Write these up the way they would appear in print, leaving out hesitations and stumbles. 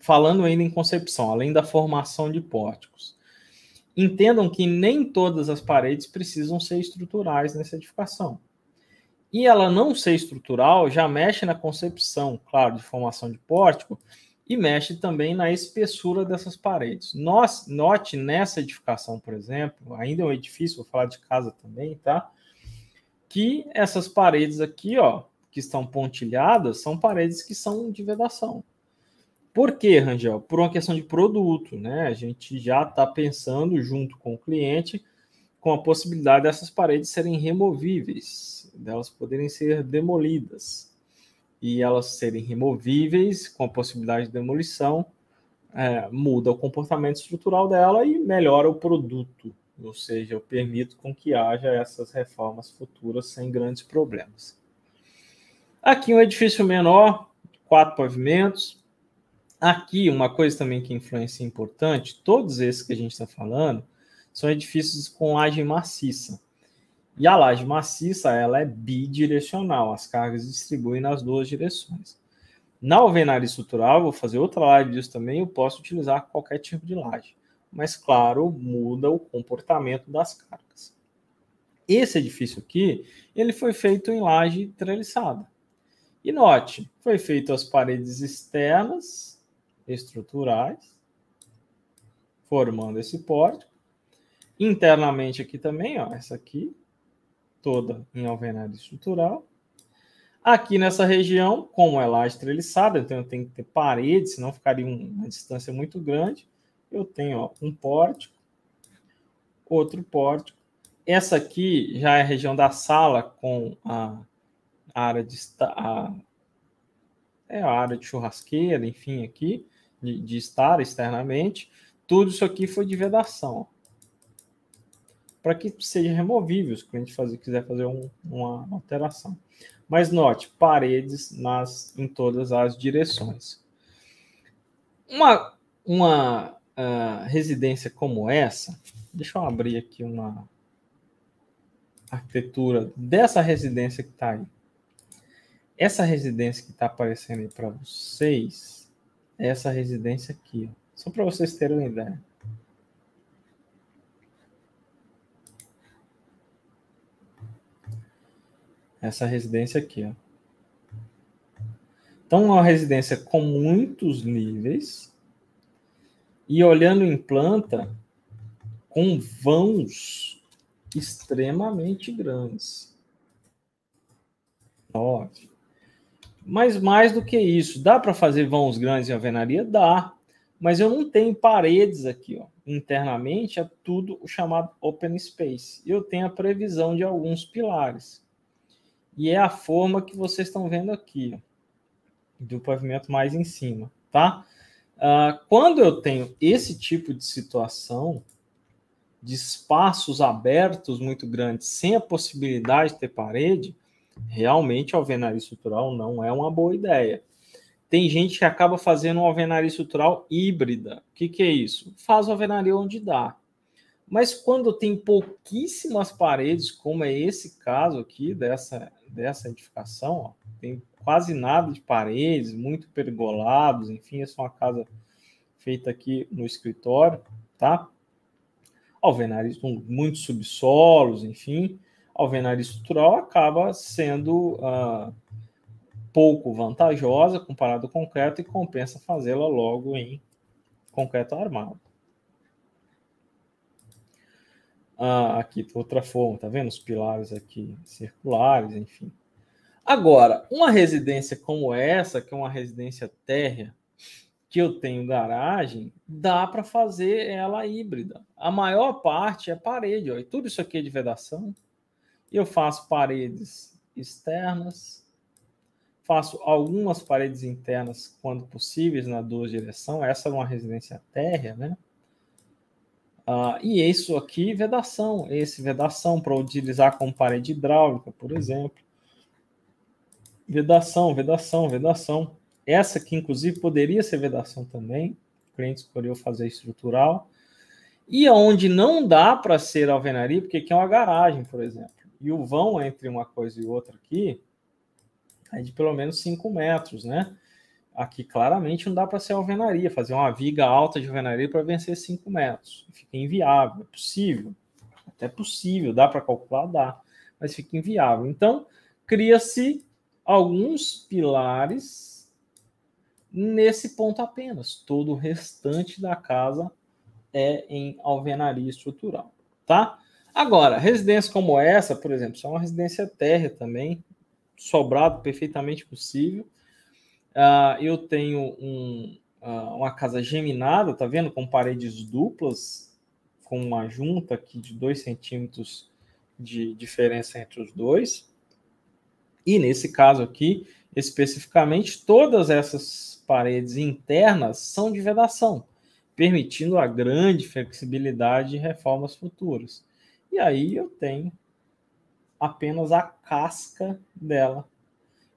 falando ainda em concepção, além da formação de pórticos, entendam que nem todas as paredes precisam ser estruturais nessa edificação. E ela não ser estrutural já mexe na concepção, claro, de formação de pórtico, e mexe também na espessura dessas paredes. Note nessa edificação, por exemplo, ainda é um edifício, vou falar de casa também, tá? Que essas paredes aqui, ó, que estão pontilhadas, são paredes que são de vedação. Por quê, Rangel? Por uma questão de produto, né? A gente já está pensando junto com o cliente com a possibilidade dessas paredes serem removíveis, delas poderem ser demolidas. E elas serem removíveis, com a possibilidade de demolição, muda o comportamento estrutural dela e melhora o produto. Ou seja, eu permito com que haja essas reformas futuras sem grandes problemas. Aqui um edifício menor, 4 pavimentos. Aqui uma coisa também que influencia importante, todos esses que a gente está falando, são edifícios com laje maciça. E a laje maciça, ela é bidirecional, as cargas distribuem nas duas direções. Na alvenaria estrutural, vou fazer outra live disso também, eu posso utilizar qualquer tipo de laje. Mas, claro, muda o comportamento das cargas. Esse edifício aqui, ele foi feito em laje treliçada. E note, foi feito as paredes externas, estruturais, formando esse pórtico. Internamente aqui também, ó, essa aqui, toda em alvenaria estrutural. Aqui nessa região, como é laje treliçada, então eu tenho que ter paredes, senão ficaria uma distância muito grande. Eu tenho, ó, um pórtico, outro pórtico. Essa aqui já é a região da sala com a área a área de churrasqueira, enfim, aqui, de estar externamente. Tudo isso aqui foi de vedação, para que seja removível, se o cliente quiser fazer uma alteração. Mas note, paredes em todas as direções. Uma residência como essa, deixa eu abrir aqui uma arquitetura dessa residência que está aí. Essa residência que está aparecendo aí para vocês, é essa residência aqui, ó, só para vocês terem uma ideia. Essa residência aqui, ó. Então, uma residência com muitos níveis e olhando em planta com vãos extremamente grandes. 9. Mas mais do que isso, dá para fazer vãos grandes em alvenaria? Dá. Mas eu não tenho paredes aqui, ó. Internamente é tudo o chamado open space. Eu tenho a previsão de alguns pilares. E é a forma que vocês estão vendo aqui, ó, do pavimento mais em cima, tá? Quando eu tenho esse tipo de situação, de espaços abertos muito grandes, sem a possibilidade de ter parede, realmente a alvenaria estrutural não é uma boa ideia. Tem gente que acaba fazendo uma alvenaria estrutural híbrida. O que é isso? Faz alvenaria onde dá. Mas quando tem pouquíssimas paredes, como é esse caso aqui dessa edificação, ó, tem quase nada de paredes, muito pergolados, enfim, essa é uma casa feita aqui no escritório, tá? Alvenaria com muitos subsolos, enfim, alvenaria estrutural acaba sendo pouco vantajosa comparado ao concreto e compensa fazê-la logo em concreto armado. Aqui outra forma, tá vendo? Os pilares aqui circulares, enfim. Agora, uma residência como essa, que é uma residência térrea, que eu tenho garagem, dá para fazer ela híbrida. A maior parte é parede, ó, e tudo isso aqui é de vedação. Eu faço paredes externas, faço algumas paredes internas, quando possíveis, na duas direções. Essa é uma residência térrea, né? E isso aqui, vedação. Esse vedação para utilizar como parede hidráulica, por exemplo. Vedação, vedação, vedação. Essa aqui, inclusive, poderia ser vedação também. O cliente escolheu fazer estrutural. E onde não dá para ser alvenaria, porque aqui é uma garagem, por exemplo. E o vão entre uma coisa e outra aqui é de pelo menos 5 metros, né? aqui claramente não dá para ser alvenaria, fazer uma viga alta de alvenaria para vencer 5 metros. Fica inviável, é possível. Até possível, dá para calcular, dá, mas fica inviável. Então, cria-se alguns pilares nesse ponto apenas. Todo o restante da casa é em alvenaria estrutural, tá? Agora, residência como essa, por exemplo, isso é uma residência térrea também, sobrado perfeitamente possível. Eu tenho uma casa geminada, tá vendo? Com paredes duplas, com uma junta aqui de 2 centímetros de diferença entre os dois. E nesse caso aqui, especificamente, todas essas paredes internas são de vedação, permitindo a grande flexibilidade de reformas futuras. E aí eu tenho apenas a casca dela.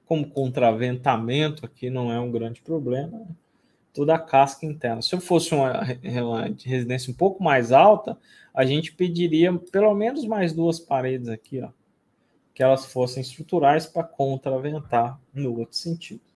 Como contraventamento aqui não é um grande problema, toda a casca interna. Se eu fosse uma residência um pouco mais alta, a gente pediria pelo menos mais 2 paredes aqui, ó, que elas fossem estruturais para contraventar no outro sentido.